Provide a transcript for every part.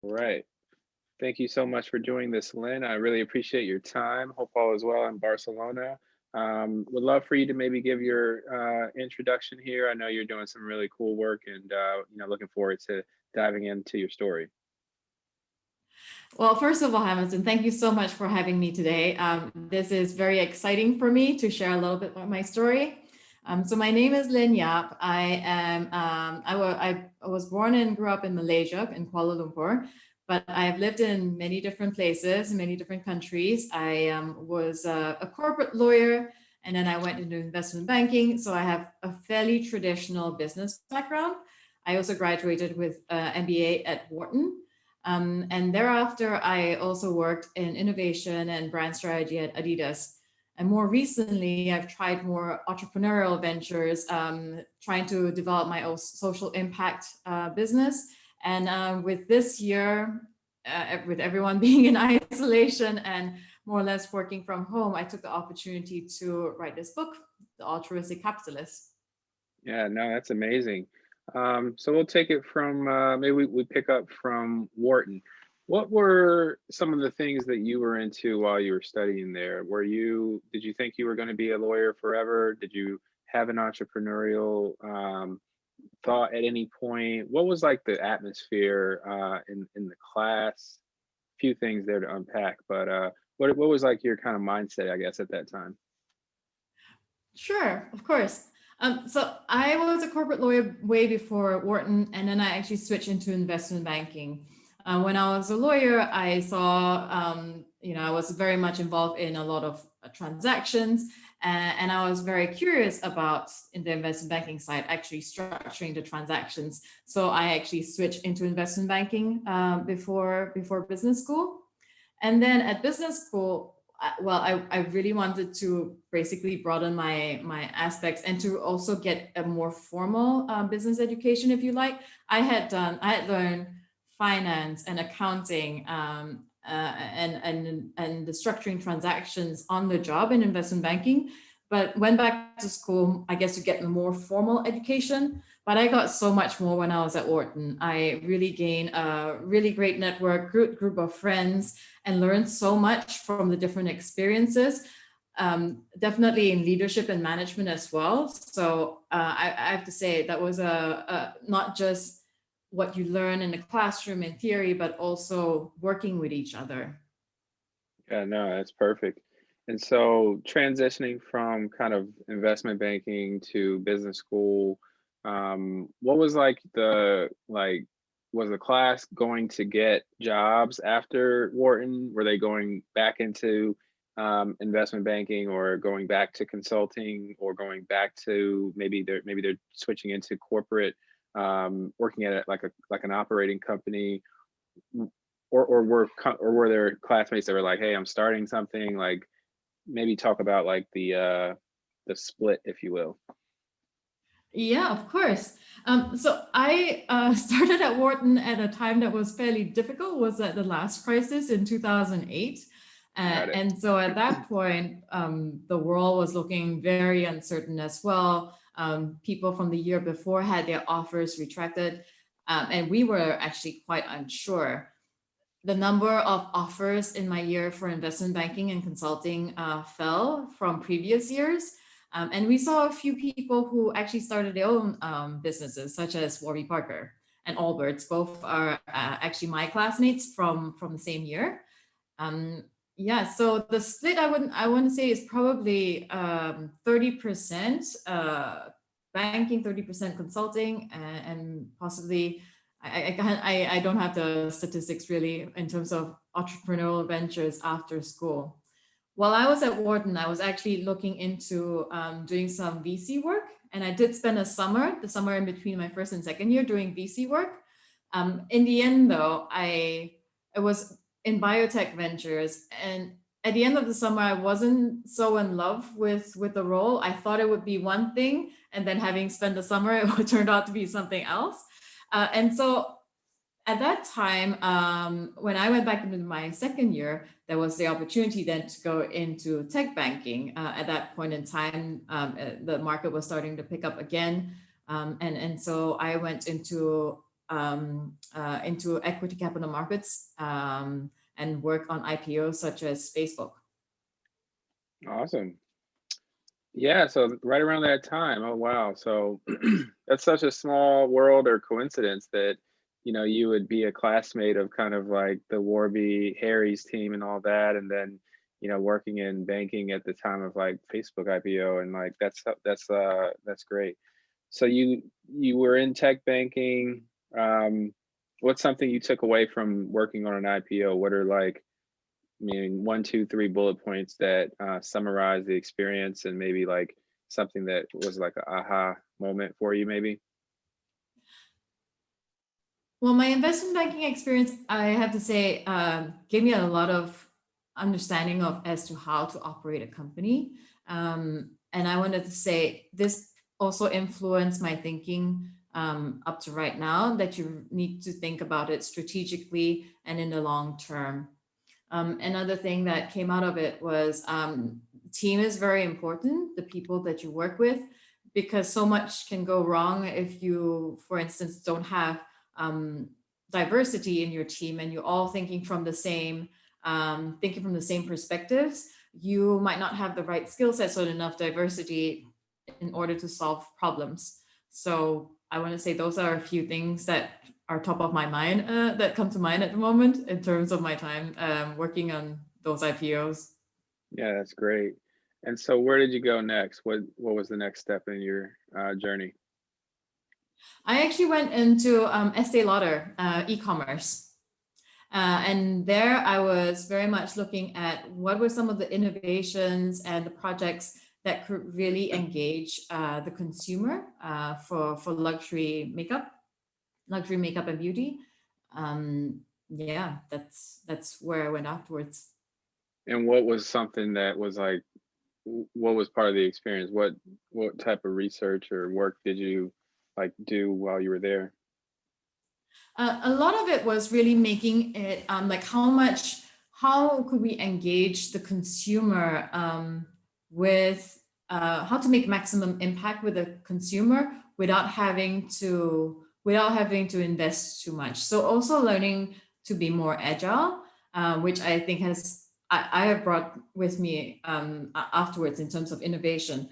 Right. Thank you so much for doing this, Lynn. I really appreciate your time. Hope all is well in Barcelona. Would love for you to maybe give your introduction here. I know you're doing some really cool work, and looking forward to diving into your story. Well, first of all, Hamilton, thank you so much for having me today. This is very exciting for me to share a little bit about my story. So my name is Lynn Yap. I was born and grew up in Malaysia, in Kuala Lumpur, but I've lived in many different places, many different countries. I was a corporate lawyer, and then I went into investment banking. So I have a fairly traditional business background. I also graduated with MBA at Wharton. And thereafter, I also worked in innovation and brand strategy at Adidas. And more recently, I've tried more entrepreneurial ventures, trying to develop my own social impact business. And with this year, with everyone being in isolation and more or less working from home, I took the opportunity to write this book, The Altruistic Capitalist. Yeah, no, that's amazing. So we'll take it from maybe we pick up from Wharton. What were some of the things that you were into while you were studying there? Did you think you were going to be a lawyer forever? Did you have an entrepreneurial thought at any point? What was like the atmosphere in the class? Few things there to unpack, but what was like your kind of mindset, I guess, at that time? Sure, of course. So I was a corporate lawyer way before Wharton, and then I actually switched into investment banking. When I was a lawyer, I saw, I was very much involved in a lot of transactions, and I was very curious about in the investment banking side, actually structuring the transactions. So I actually switched into investment banking before business school. And then at business school, I really wanted to basically broaden my aspects and to also get a more formal business education, if you like. I had learned finance and accounting, and the structuring transactions on the job in investment banking, but went back to school, I guess, to get a more formal education. But I got so much more when I was at Wharton. I really gained a really great network, group of friends, and learned so much from the different experiences. Definitely in leadership and management as well. So I have to say that was a not just what you learn in the classroom in theory, but also working with each other. Yeah, no, that's perfect. And so transitioning from kind of investment banking to business school, what was was the class going to get jobs after Wharton? Were they going back into investment banking or going back to consulting or going back to maybe they're switching into corporate, working at like an operating company? Or were there classmates that were like, "Hey, I'm starting something," like, maybe talk about, like, the split, if you will. Yeah, of course. So I started at Wharton at a time that was fairly difficult, was at the last crisis in 2008. Got it. And so at that point, the world was looking very uncertain as well. People from the year before had their offers retracted, and we were actually quite unsure. The number of offers in my year for investment banking and consulting fell from previous years. And we saw a few people who actually started their own businesses, such as Warby Parker and Allbirds. Both are actually my classmates from the same year. Um, yeah, so the split I want to say is probably 30% banking, 30% consulting, and possibly I don't have the statistics really in terms of entrepreneurial ventures after school. While I was at Wharton, I was actually looking into doing some VC work, and I did spend the summer in between my first and second year, doing VC work. In the end, though, I was in biotech ventures, and at the end of the summer, I wasn't so in love with the role. I thought it would be one thing, and then having spent the summer, it turned out to be something else. And so at that time, when I went back into my second year, there was the opportunity then to go into tech banking. At that point in time, the market was starting to pick up again. And so I went into into equity capital markets and work on IPOs such as Facebook. Awesome. Yeah, so right around that time. Oh wow. So that's such a small world or coincidence that, you would be a classmate of kind of like the Warby Harry's team and all that, and then, working in banking at the time of like Facebook IPO, and like that's great. So you were in tech banking. What's something you took away from working on an IPO? What are like, I mean, one, two, three bullet points that summarize the experience, and maybe like something that was like a aha moment for you, maybe? Well, my investment banking experience, I have to say, gave me a lot of understanding of as to how to operate a company. And I wanted to say this also influenced my thinking up to right now, that you need to think about it strategically and in the long term. Another thing that came out of it was team is very important, the people that you work with, because so much can go wrong if you, for instance, don't have diversity in your team and you're all thinking from the same perspectives. You might not have the right skill sets or enough diversity in order to solve problems. So I want to say those are a few things that are top of my mind, that come to mind at the moment in terms of my time working on those IPOs. Yeah, that's great. And so where did you go next? What was the next step in your journey? I actually went into Estee Lauder e-commerce. And there I was very much looking at what were some of the innovations and the projects that could really engage the consumer for luxury makeup and beauty. Yeah, that's where I went afterwards. And what was something that was like, what was part of the experience? What type of research or work did you like do while you were there? A lot of it was really making it like how could we engage the consumer with how to make maximum impact with the consumer without having to invest too much. So also learning to be more agile, which I think I have brought with me afterwards in terms of innovation.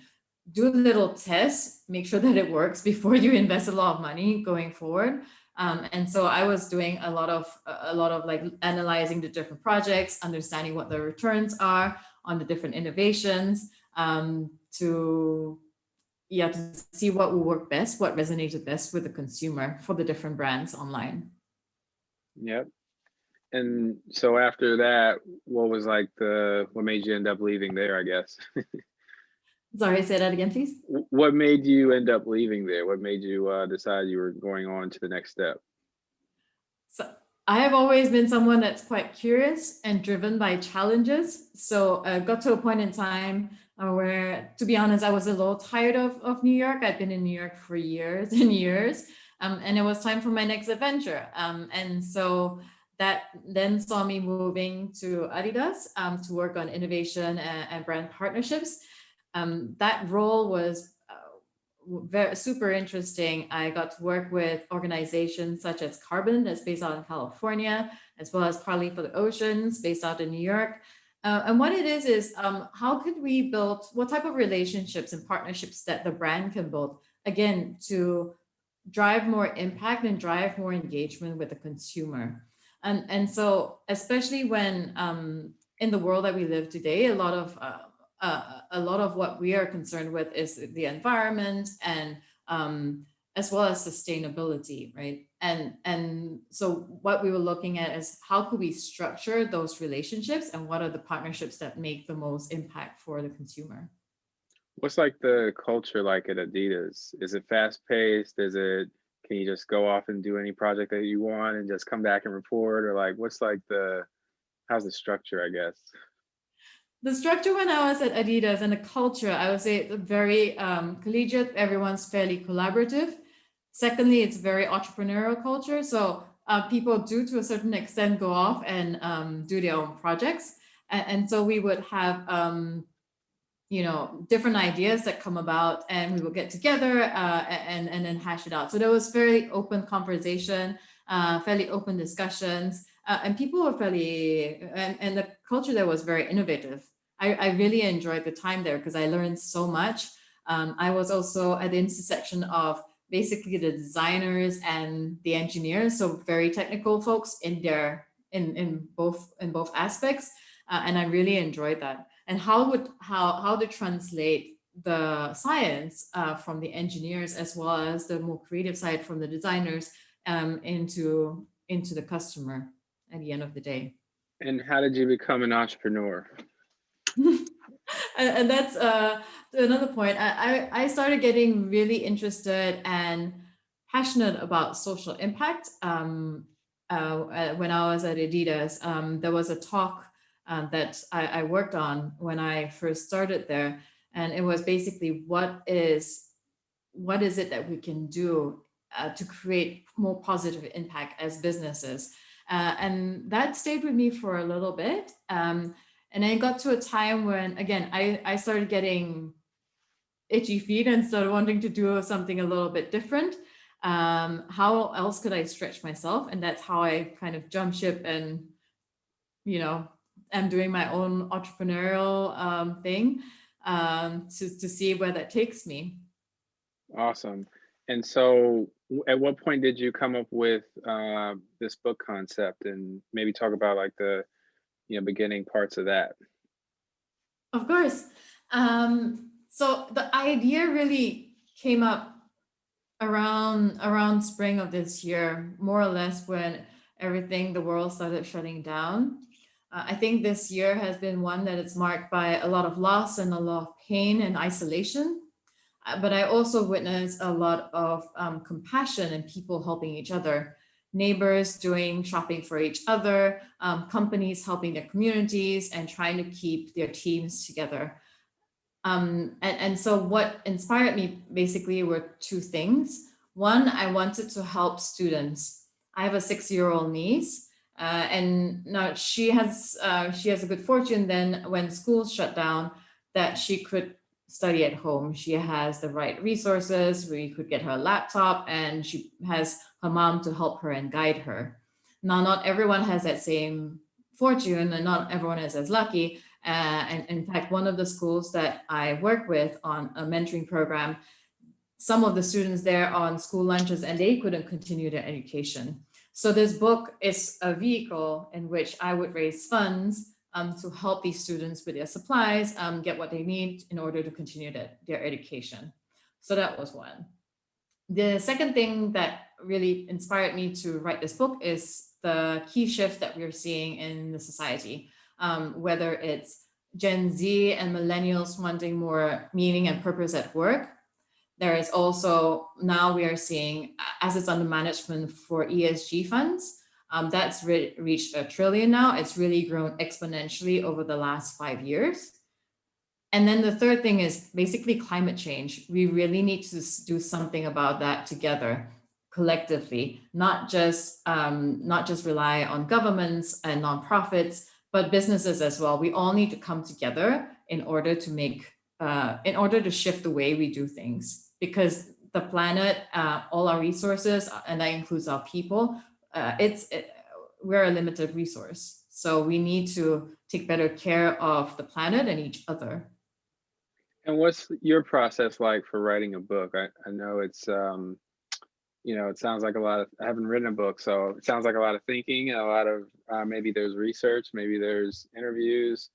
Do little tests, make sure that it works before you invest a lot of money going forward. And so I was doing a lot of like analyzing the different projects, understanding what the returns are on the different innovations, to see what will work best, what resonated best with the consumer for the different brands online. Yep. And so after that, what was like what made you end up leaving there, I guess? Sorry, say that again, please. What made you end up leaving there? What made you decide you were going on to the next step? So I have always been someone that's quite curious and driven by challenges. So I got to a point in time where, to be honest, I was a little tired of New York. I'd been in New York for years and years, and it was time for my next adventure. And so that then saw me moving to Adidas to work on innovation and brand partnerships. That role was very super interesting. I got to work with organizations such as Carbon, that's based out in California, as well as Parley for the Oceans, based out in New York. And what it is how could we build, what type of relationships and partnerships that the brand can build, again, to drive more impact and drive more engagement with the consumer. And so, especially when in the world that we live today, a lot of what we are concerned with is the environment and as well as sustainability, right? And so what we were looking at is how could we structure those relationships and what are the partnerships that make the most impact for the consumer? What's like the culture like at Adidas? Is it fast paced? Can you just go off and do any project that you want and just come back and report? Or like, how's the structure, I guess? The structure when I was at Adidas and the culture, I would say it's very collegiate. Everyone's fairly collaborative. Secondly, it's very entrepreneurial culture. So people do, to a certain extent, go off and do their own projects. And so we would have different ideas that come about, and we will get together and then hash it out. So there was very open conversation, fairly open discussions, and people were and the culture there was very innovative. I really enjoyed the time there because I learned so much. I was also at the intersection of basically the designers and the engineers, so very technical folks in both aspects, and I really enjoyed that. And how to translate the science from the engineers as well as the more creative side from the designers into the customer at the end of the day. And how did you become an entrepreneur? And that's another point. I started getting really interested and passionate about social impact when I was at Adidas. There was a talk that I worked on when I first started there, and it was basically what is it that we can do to create more positive impact as businesses, and that stayed with me for a little bit. And then it got to a time when, again, I started getting itchy feet and started wanting to do something a little bit different. How else could I stretch myself? And that's how I kind of jump ship and, am doing my own entrepreneurial thing to see where that takes me. Awesome. And so at what point did you come up with this book concept, and maybe talk about like the beginning parts of that? Of course. So the idea really came up around spring of this year, more or less, when the world started shutting down. I think this year has been one that it's marked by a lot of loss and a lot of pain and isolation. But I also witnessed a lot of compassion and people helping each other. Neighbors doing shopping for each other, companies helping their communities and trying to keep their teams together. And so what inspired me basically were two things. One, I wanted to help students. I have a 6-year-old niece, and now she has a good fortune then when schools shut down that she could study at home. She has the right resources. We could get her a laptop, and she has her mom to help her and guide her. Now, not everyone has that same fortune, and not everyone is as lucky. And in fact, one of the schools that I work with on a mentoring program, some of the students there are on school lunches and they couldn't continue their education. So this book is a vehicle in which I would raise funds to help these students with their supplies, get what they need in order to continue their education. So that was one. The second thing that really inspired me to write this book is the key shift that we're seeing in the society, whether it's Gen Z and millennials wanting more meaning and purpose at work. There is also, now we are seeing assets under management for ESG funds. That's reached $1 trillion now. It's really grown exponentially over the last 5 years. And then the third thing is basically climate change. We really need to do something about that together, collectively, not just rely on governments and nonprofits, but businesses as well. We all need to come together in order to shift the way we do things, because the planet, all our resources, and that includes our people, we're a limited resource. So we need to take better care of the planet and each other. And what's your process like for writing a book? I know it's, it sounds like I haven't written a book, so it sounds like a lot of thinking, a lot of, maybe there's research, maybe there's interviews.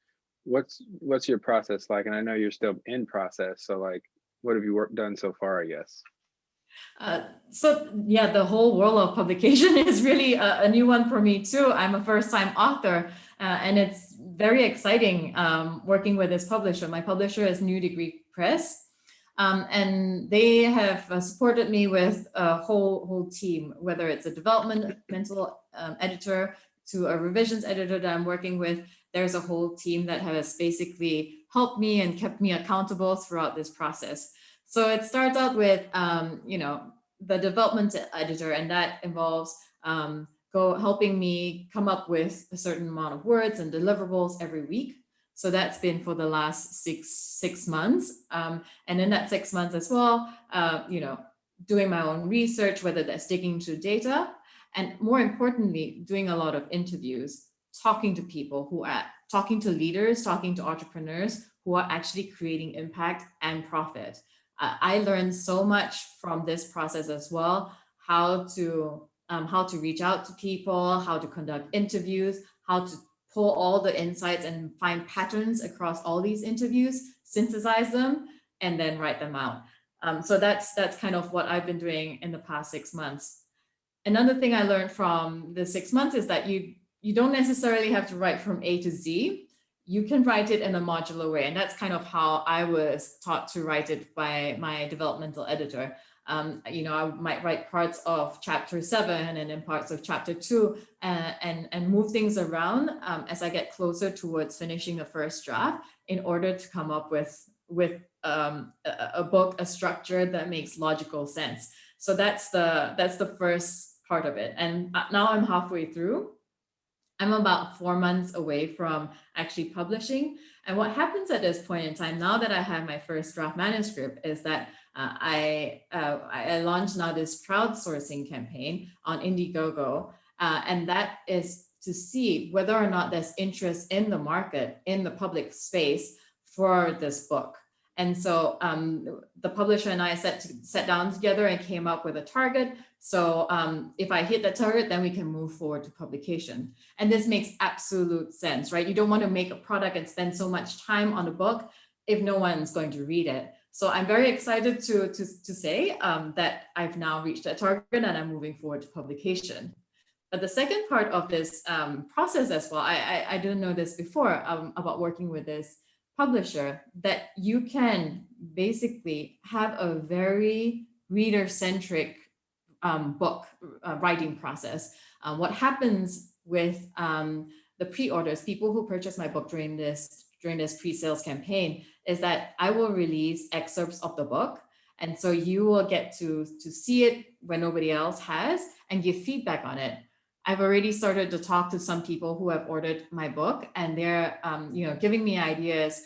What's your process like? And I know you're still in process, so like, what have you done so far, I guess? So yeah, the whole world of publication is really a new one for me too. I'm a first-time author, and it's very exciting working with this publisher. My publisher is New Degree Press, and they have supported me with a whole team, whether it's a developmental editor to a revisions editor that I'm working with. There's a whole team that has basically helped me and kept me accountable throughout this process. So it starts out with, the development editor, and that involves helping me come up with a certain amount of words and deliverables every week. So that's been for the last six months. And in that 6 months as well, doing my own research, whether that's digging into data, and more importantly, doing a lot of interviews, talking to people talking to leaders, talking to entrepreneurs who are actually creating impact and profit. I learned so much from this process as well, how to reach out to people, how to conduct interviews, how to pull all the insights and find patterns across all these interviews, synthesize them, and then write them out. So that's kind of what I've been doing in the past 6 months. Another thing I learned from the 6 months is that you don't necessarily have to write from A to Z. You can write it in a modular way. And that's kind of how I was taught to write it by my developmental editor. I might write parts of chapter 7 and then parts of chapter 2 and move things around as I get closer towards finishing the first draft in order to come up with a book, a structure that makes logical sense. So that's the first part of it. And now I'm halfway through. I'm about 4 months away from actually publishing. And what happens at this point in time, now that I have my first draft manuscript, is that I launched now this crowdsourcing campaign on Indiegogo. And that is to see whether or not there's interest in the market, in the public space for this book. And so the publisher and I sat down together and came up with a target. So if I hit the target, then we can move forward to publication. And this makes absolute sense, right? You don't want to make a product and spend so much time on a book if no one's going to read it. So I'm very excited to say that I've now reached that target and I'm moving forward to publication. But the second part of this process as well, I didn't know this before about working with this publisher, that you can basically have a very reader-centric book writing process. What happens with the pre-orders, people who purchase my book during this pre-sales campaign, is that I will release excerpts of the book. And so you will get to see it when nobody else has and give feedback on it. I've already started to talk to some people who have ordered my book, and they're giving me ideas,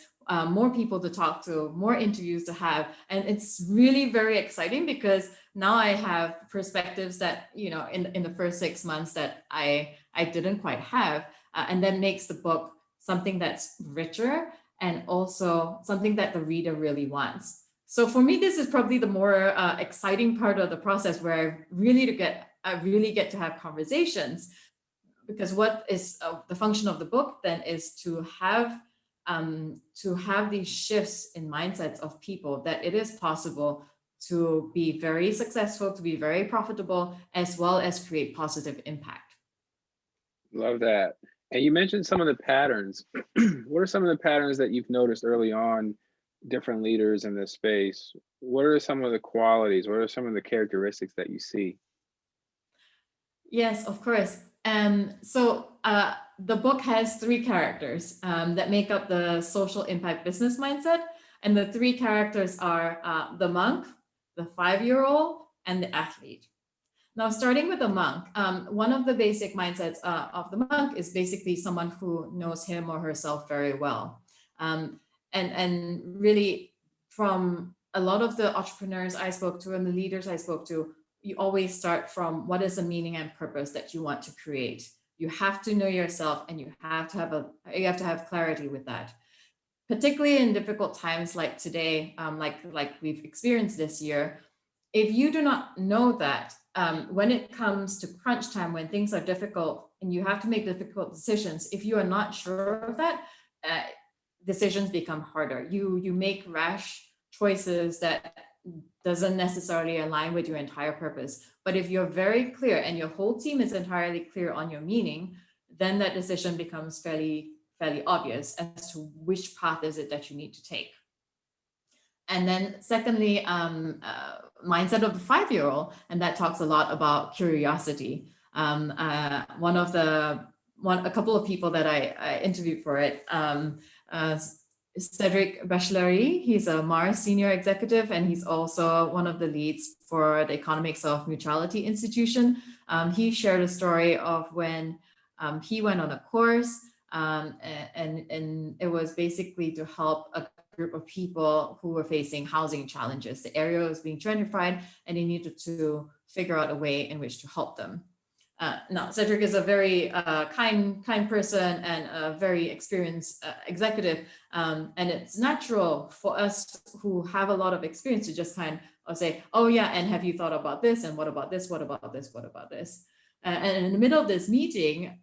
more people to talk to, more interviews to have. And it's really very exciting because now I have perspectives that, in the first 6 months that I didn't quite have, and that makes the book something that's richer and also something that the reader really wants. So for me, this is probably the more exciting part of the process, where I really get to have conversations, because what is the function of the book then is to have these shifts in mindsets of people, that it is possible to be very successful, to be very profitable, as well as create positive impact. Love that. And you mentioned some of the patterns. What are some of the patterns that you've noticed early on, different leaders in this space? What are some of the qualities? What are some of the characteristics that you see? Yes, of course. So the book has 3 characters that make up the social impact business mindset. And the 3 characters are the monk, the 5-year-old, and the athlete. Now, starting with the monk, one of the basic mindsets of the monk is basically someone who knows him or herself very well. And really, from a lot of the entrepreneurs I spoke to and the leaders I spoke to, you always start from what is the meaning and purpose that you want to create. You have to know yourself, and you have to have clarity with that. Particularly in difficult times like today, like we've experienced this year, if you do not know that, when it comes to crunch time, when things are difficult and you have to make difficult decisions, if you are not sure of that, decisions become harder. You make rash choices that doesn't necessarily align with your entire purpose. But if you're very clear and your whole team is entirely clear on your meaning, then that decision becomes fairly obvious as to which path is it that you need to take. And then secondly, mindset of the 5-year-old, and that talks a lot about curiosity. A couple of people that I interviewed for it, Cedric Bachelery, he's a Mars senior executive, and he's also one of the leads for the Economics of Mutuality Institution. He shared a story of when he went on a course And it was basically to help a group of people who were facing housing challenges. The area was being gentrified, and they needed to figure out a way in which to help them. Now, Cedric is a very kind person and a very experienced executive. And it's natural for us who have a lot of experience to just kind of say, oh yeah, and have you thought about this? And what about this? What about this? What about this? And in the middle of this meeting,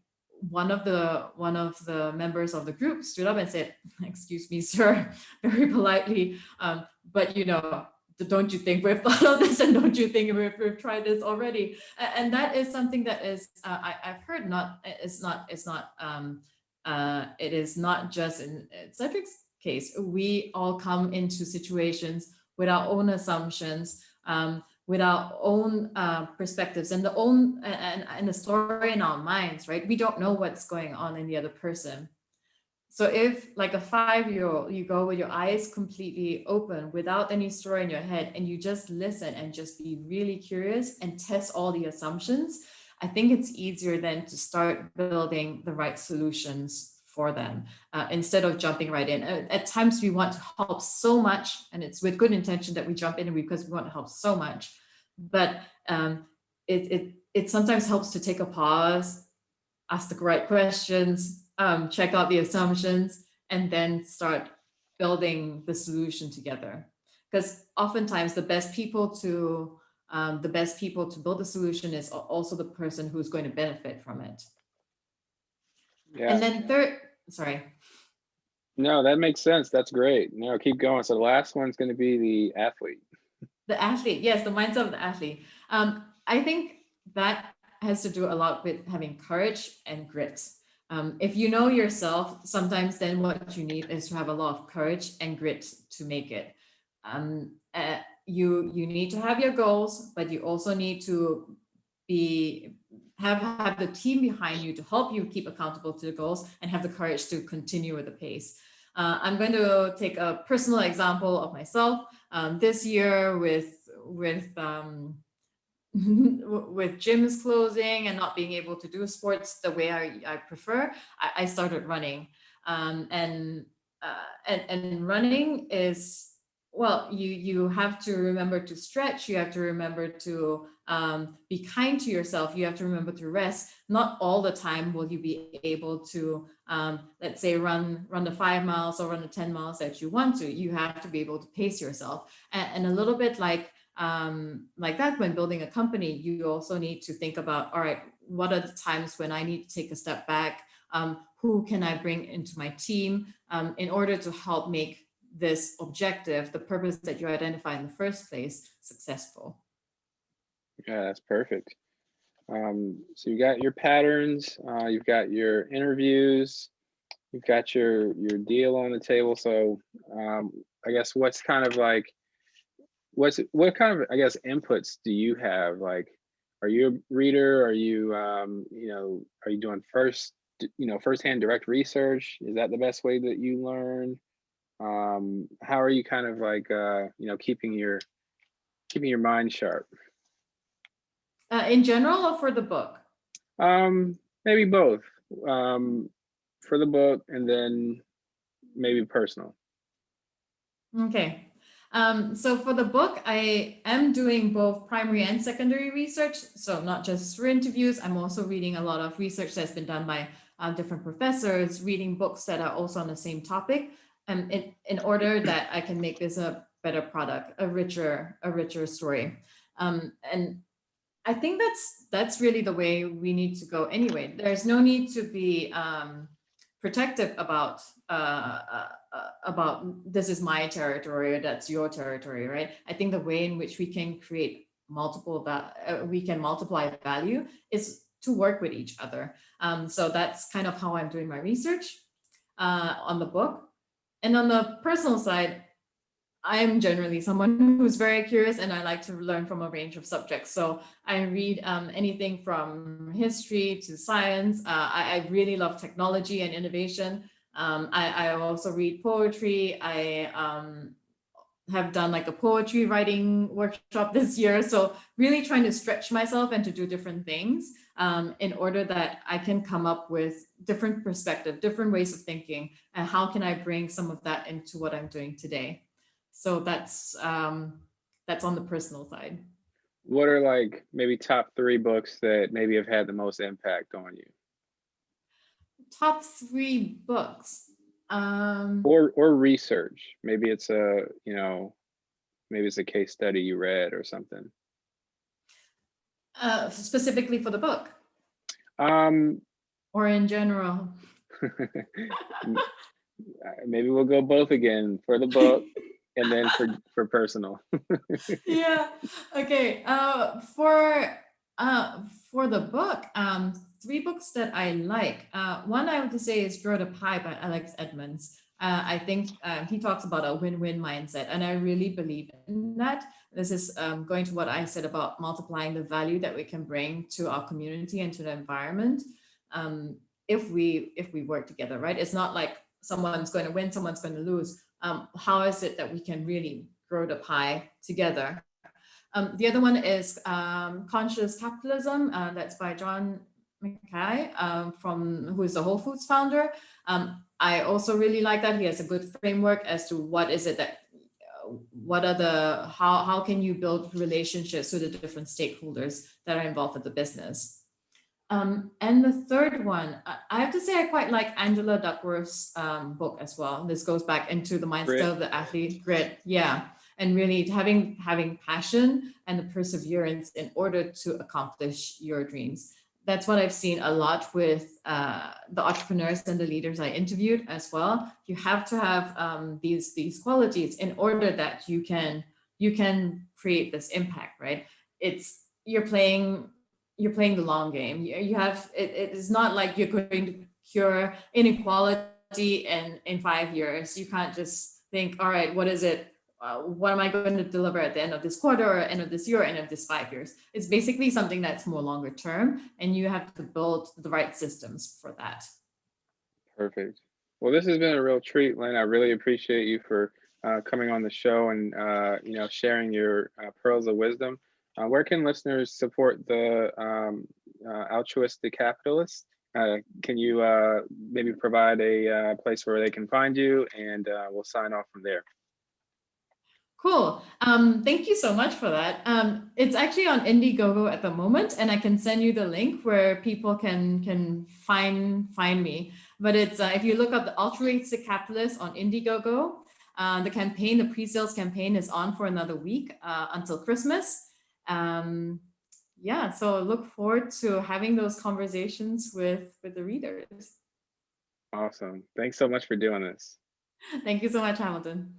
one of the members of the group stood up and said, excuse me, sir, very politely, but don't you think we've thought of this, and don't you think we've tried this already? And that is something that is I've heard. It is not just in Cedric's case. We all come into situations with our own assumptions, with our own perspectives and the story in our minds, right? We don't know what's going on in the other person. So if, like a 5-year-old, you go with your eyes completely open without any story in your head, and you just listen and just be really curious and test all the assumptions, I think it's easier then to start building the right solutions for them instead of jumping right in. At times we want to help so much, and it's with good intention that we jump in because we want to help so much. But it sometimes helps to take a pause, ask the right questions, check out the assumptions, and then start building the solution together. Because oftentimes the best people to build the solution is also the person who's going to benefit from it. Yeah. And then third, sorry. No, that makes sense. That's great. No, keep going. So the last one's going to be the athlete. The athlete, yes, the mindset of the athlete. I think that has to do a lot with having courage and grit. If you know yourself, sometimes then what you need is to have a lot of courage and grit to make it. You need to have your goals, but you also need to have the team behind you to help you keep accountable to the goals and have the courage to continue with the pace. I'm going to take a personal example of myself. This year with gyms closing and not being able to do sports the way I prefer, I started running. And running is, well, you have to remember to stretch, you have to remember to be kind to yourself, you have to remember to rest. Not all the time will you be able to, let's say, run the 5 miles or run the 10 miles that you want to. You have to be able to pace yourself. And a little bit like that, when building a company, you also need to think about, all right, what are the times when I need to take a step back? Who can I bring into my team in order to help make this objective, the purpose that you identify in the first place, successful? Yeah, that's perfect. So you got your patterns, you've got your interviews, you've got your deal on the table. So I guess what kind of, I guess, inputs do you have? Like, are you a reader? Are you, are you doing firsthand direct research? Is that the best way that you learn? How are you kind of keeping your mind sharp? In general, or for the book? Maybe both. For the book, and then maybe personal. Okay. So for the book, I am doing both primary and secondary research. So not just for interviews, I'm also reading a lot of research that's been done by different professors, reading books that are also on the same topic, in order that I can make this a better product, a richer story. And I think that's really the way we need to go anyway. There's no need to be protective about this is my territory or that's your territory, right? I think the way in which we can create we can multiply value is to work with each other. So that's kind of how I'm doing my research on the book. And on the personal side, I'm generally someone who's very curious, and I like to learn from a range of subjects. So I read anything from history to science. I really love technology and innovation. I also read poetry. I have done like a poetry writing workshop this year. So really trying to stretch myself and to do different things in order that I can come up with different perspective, different ways of thinking, and how can I bring some of that into what I'm doing today. So that's on the personal side. What are like maybe top 3 books that maybe have had the most impact on you? Top 3 books. Or research. Maybe it's a, maybe it's a case study you read or something. Specifically for the book Um, or in general? maybe we'll go both again, for the book and then for personal. Yeah. Okay. For the book, 3 books that I like. One I would say is Grow the Pie by Alex Edmonds. I think he talks about a win-win mindset, and I really believe in that. This is going to what I said about multiplying the value that we can bring to our community and to the environment if we work together, right? It's not like someone's going to win, someone's going to lose. How is it that we can really grow the pie together? The other one is Conscious Capitalism. That's by John Mackay, who is the Whole Foods founder. I also really like that. He has a good framework as to how can you build relationships with the different stakeholders that are involved with the business. And the third one, I have to say I quite like Angela Duckworth's book as well. This goes back into the mindset of the athlete, grit. Yeah. And really having passion and the perseverance in order to accomplish your dreams. That's what I've seen a lot with the entrepreneurs and the leaders I interviewed as well. You have to have these qualities in order that you can create this impact, right? You're playing the long game. It is not like you're going to cure inequality in 5 years. You can't just think, all right, what is it? What am I going to deliver at the end of this quarter or end of this year or end of this 5 years? It's basically something that's more longer term, and you have to build the right systems for that. Perfect. Well, this has been a real treat, Lynn. I really appreciate you for coming on the show and sharing your pearls of wisdom. Where can listeners support the altruistic capitalist? Can you maybe provide a place where they can find you, and we'll sign off from there. Cool. Thank you so much for that. It's actually on Indiegogo at the moment, and I can send you the link where people can find me. But it's if you look up the Altruistic Capitalist on Indiegogo, the pre-sales campaign is on for another week until Christmas. Yeah, so look forward to having those conversations with the readers. Awesome. Thanks so much for doing this. Thank you so much, Hamilton.